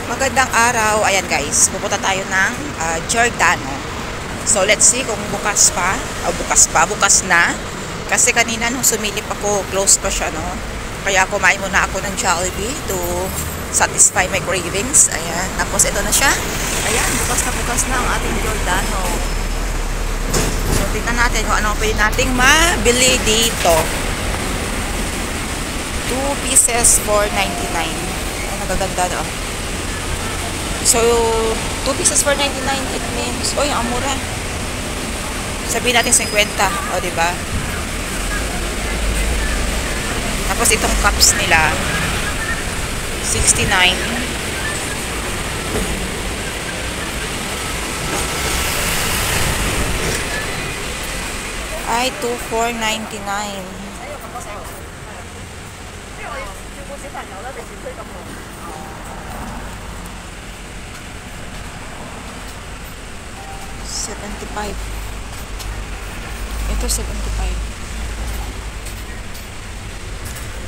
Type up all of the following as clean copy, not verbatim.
Magandang araw. Ayan guys, pupunta tayo ng Giordano. So let's see kung bukas pa. O bukas na. Kasi kanina nung sumilip ako, close pa siya, no? Kaya kumain muna ako ng Jollibee to satisfy my cravings. Ayan, tapos ito na siya. Ayan, bukas na ang ating Giordano. So tingnan natin kung ano pwede nating mabili dito. 2 pieces for 99. Ay, nagaganda no? So, 2 pieces for 99, it means, oy, ang mura. Sabihin natin 50, o, diba? Tapos itong cups nila, 69. Ay, 2,499. $75. Ito, $75.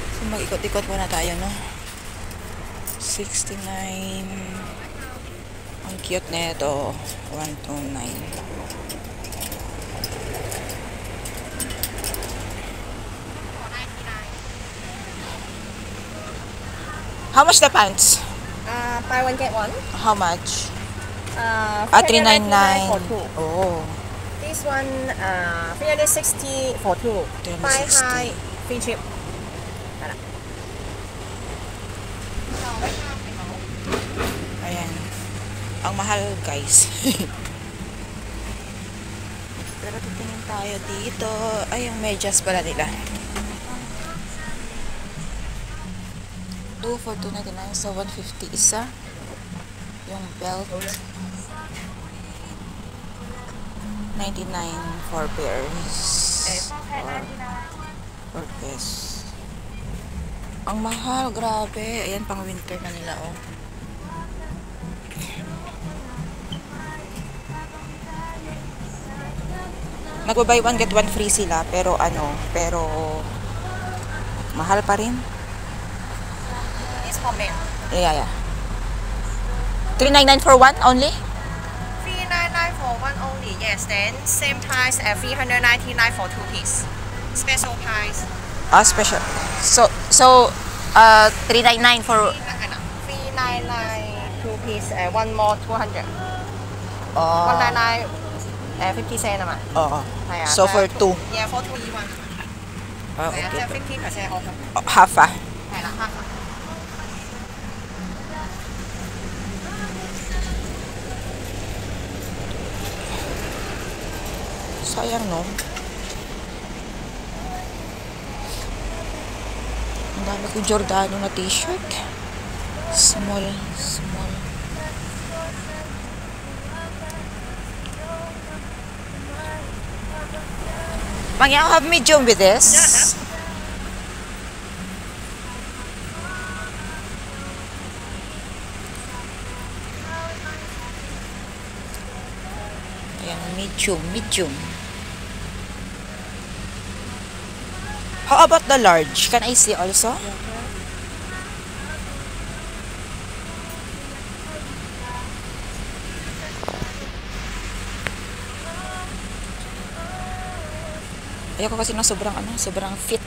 So, mag-ikot-ikot muna tayo, no? 69. Ang cute na ito. 129. How much the pants? Buy one get one. How much? 399 for 2. Oh. This one 360 for 2. Buy 360. high, free trip. Ayan. Ang mahal, guys. Pero titingin tayo dito. Ay, yung medyas pala nila. 2 for 299. So, 150 isa. Yung belt. 99 for pairs. 4 pairs. Ang mahal, grabe. Ayan, pang winter na nila, oh. Nagba-buy one get one free sila, pero mahal pa rin. This for men. Yeah. 399 for one only? 399 for one only. Yes, then same price at 399 for 2 piece. Special price. Special. So 399 for 399 2 piece and one more 200. 199 50 cent naman. Oo. So for 2. Yeah, for 2 1. Okay. 50% off. Half ah. 係啦，half。Sayang, no? Ang dami ko Giordano na t-shirt. Small. Mang, I'll have medium with this. Ayan, medium. How about the large? Can I see also? Ayoko kasi ng sobrang fit.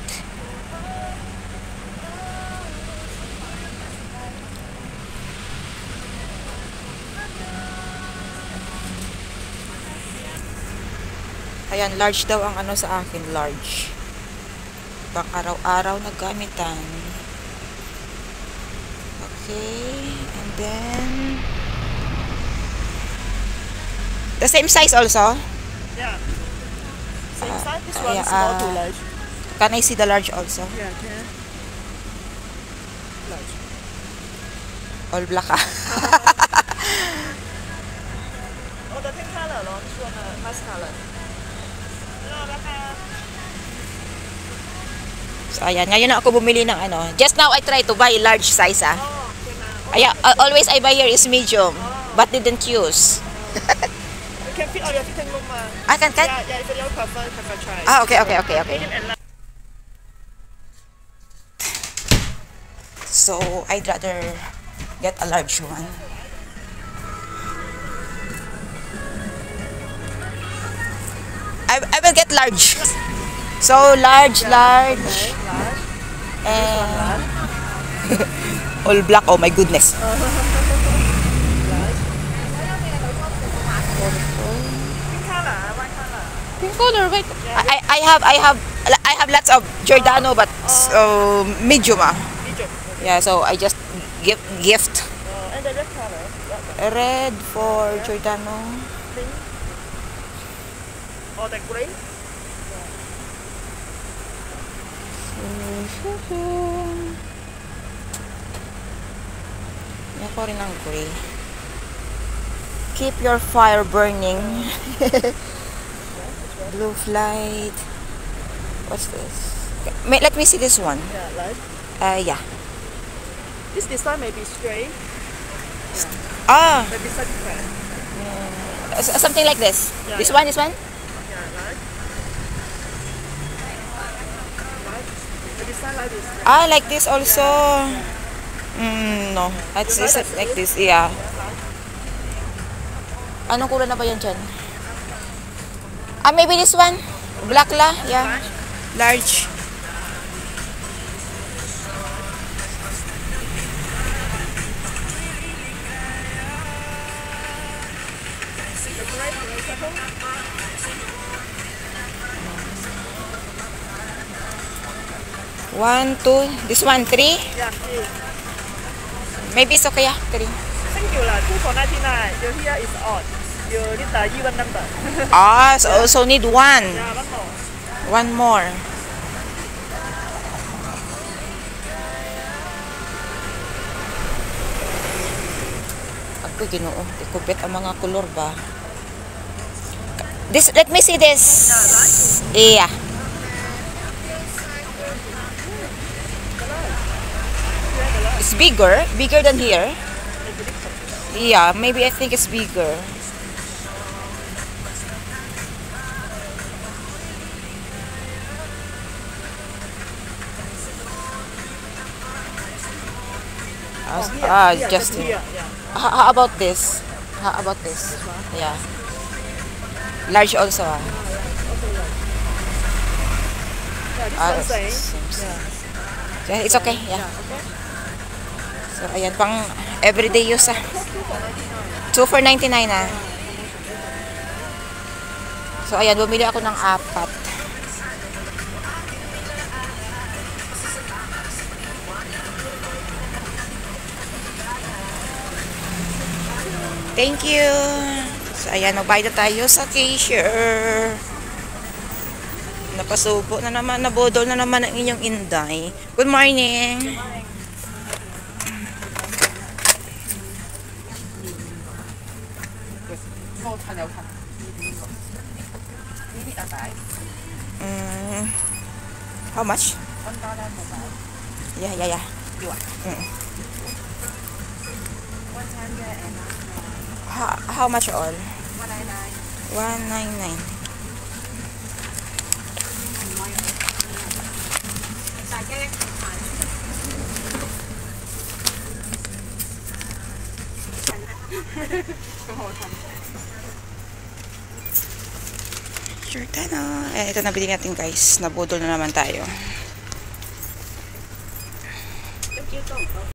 Ayan, large daw ang sa akin, large. Pang araw-araw na gamitan. Okay, and then the same size also? Yeah. Same size. This one is small to large. Can I see the large also? Yeah, can. Large. All black ah. Oh, the pink color, no? This one, nice color. So, ayan. Ngayon na ako bumili ng Just now, I tried to buy large size, ah. Ayan, always I buy here is medium. But didn't use. You can fit all your fitting room. I can cut? Yeah, if you prefer try. Okay. Medium and large. So, I'd rather get a large one. I will get large. So large. And all black. Oh my goodness. Pink color, wait. I have lots of Giordano, but medium. Yeah, so I just gift. And the red color? Red for Giordano. Pink? Or the gray? Yan ko rin ang gray. Keep your fire burning. Blue flight. What's this? Let me see this one. Yeah, right? Yeah. This design may be straight, maybe circular. Something like this. Yeah, This yeah. one. Yeah, right? Right? The design like this. Like this also. No. It's like this. Yeah. Anong kulay na ba yan dyan? Maybe this one. Black la. Yeah. Large. One, two. This one, three. Yeah, see. Maybe it's okay. Yeah, three. Singular, 2 for 99. Your here is odd. You need the even number. So need one. Yeah, one more. One more. Ako Ginoo, ikupit ang mga kulor ba? This, let me see this. Yeah. It's bigger than here. Yeah, maybe I think it's bigger. Just here. Yeah. how about this? How about this? Yeah. Large also. Yeah, this one same. Yeah. Yeah, it's okay. Yeah. Okay. So ayan pang everyday use 2 for 99 So ayan, bumili ako ng 4. Thank you. So ayan, nagbayad na tayo sa cashier. Napasubo na naman, nabodol na naman ang inyong Inday. Good morning. How much? Yeah. How much all? 199. Giordano. Ito nabili natin guys. Nabudol na naman tayo.